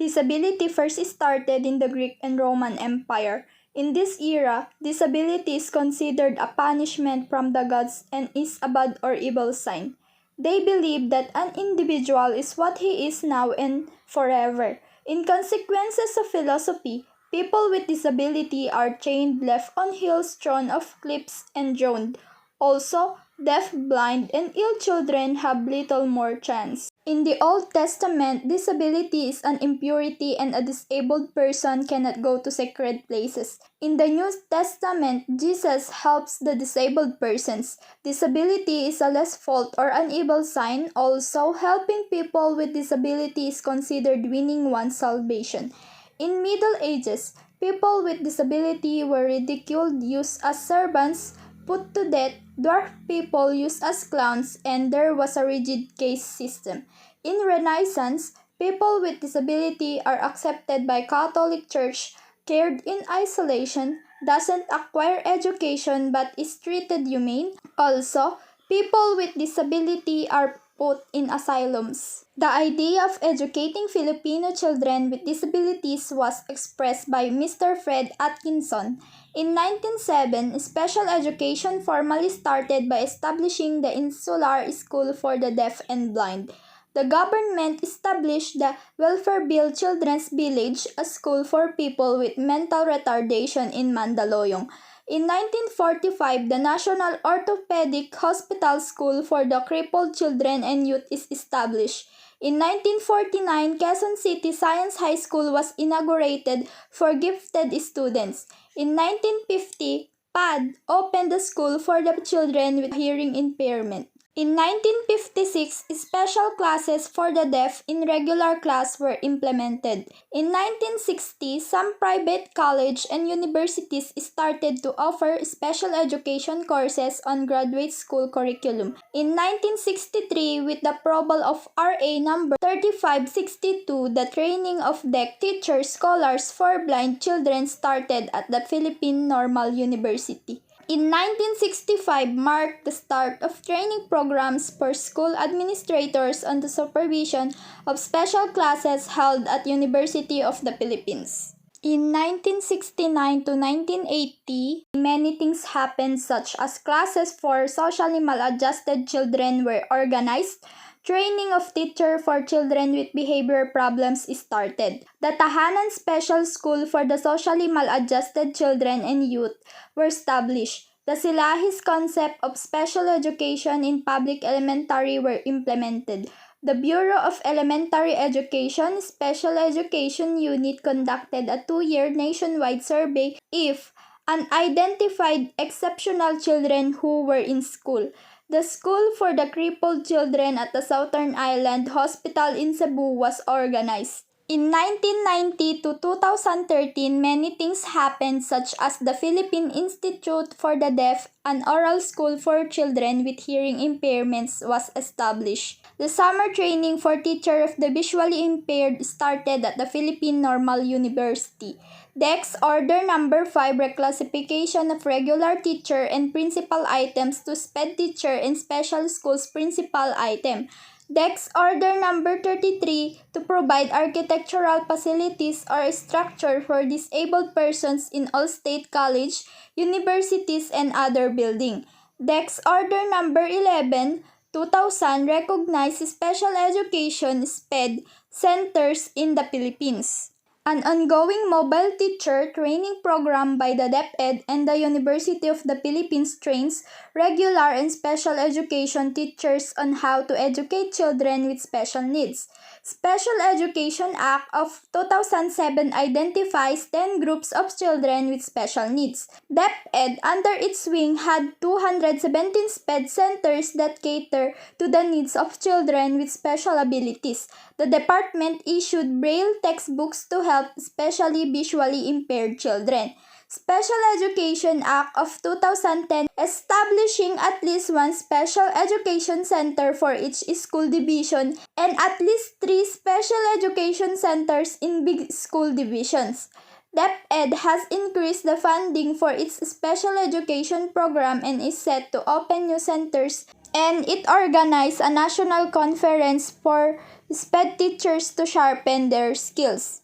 Disability first started in the Greek and Roman Empire. In this era, disability is considered a punishment from the gods and is a bad or evil sign. They believe that an individual is what he is now and forever. In consequences of philosophy, people with disability are chained, left on hills, thrown off cliffs, and drowned. Also, deaf, blind, and ill children have little more chance. In the Old Testament, disability is an impurity and a disabled person cannot go to sacred places. In the New Testament, Jesus helps the disabled persons. Disability is a less fault or an evil sign. Also, helping people with disability is considered winning one's salvation. In Middle Ages, people with disability were ridiculed, used as servants, put to death, dwarf people used as clowns, and there was a rigid caste system. In Renaissance, people with disability are accepted by Catholic Church, cared in isolation, doesn't acquire education but is treated humane. Also, people with disability are put in asylums. The idea of educating Filipino children with disabilities was expressed by Mr. Fred Atkinson. In 1907, special education formally started by establishing the Insular School for the Deaf and Blind. The government established the Welfare Bill Children's Village, a school for people with mental retardation in Mandaluyong. In 1945, the National Orthopedic Hospital School for the Crippled Children and Youth is established. In 1949, Quezon City Science High School was inaugurated for gifted students. In 1950, PAD opened the school for the children with hearing impairment. In 1956, special classes for the deaf in regular class were implemented. In 1960, some private colleges and universities started to offer special education courses on graduate school curriculum. In 1963, with the approval of RA number 3562, the training of deaf teachers scholars for blind children started at the Philippine Normal University. In 1965 marked the start of training programs for school administrators on the supervision of special classes held at University of the Philippines. In 1969 to 1980, many things happened such as classes for socially maladjusted children were organized. Training of teacher for children with behavior problems started. The Tahanan Special School for the socially maladjusted children and youth were established. The Silahis concept of special education in public elementary were implemented. The Bureau of Elementary Education Special Education Unit conducted a 2-year nationwide survey if unidentified exceptional children who were in school. The School for the Crippled Children at the Southern Island Hospital in Cebu was organized. In 1990 to 2013, many things happened such as the Philippine Institute for the Deaf, an oral school for children with hearing impairments, was established. The summer training for teachers of the visually impaired started at the Philippine Normal University. DEX Order Number 5 Reclassification of Regular Teacher and Principal Items to SPED Teacher and Special Schools Principal Item. DEX Order Number 33 to provide architectural facilities or structure for disabled persons in all state college, universities, and other building. DEX Order Number 11, 2000 recognized special education SPED centers in the Philippines. An ongoing mobile teacher training program by the DepEd and the University of the Philippines trains regular and special education teachers on how to educate children with special needs. Special Education Act of 2007 identifies 10 groups of children with special needs. DepEd, under its wing, had 217 SPED centers that cater to the needs of children with special abilities. The department issued Braille textbooks to help especially visually impaired children. Special Education Act of 2010 establishing at least one special education center for each school division and at least 3 special education centers in big school divisions. DepEd has increased the funding for its special education program and is set to open new centers And it organized a national conference for SPED teachers to sharpen their skills.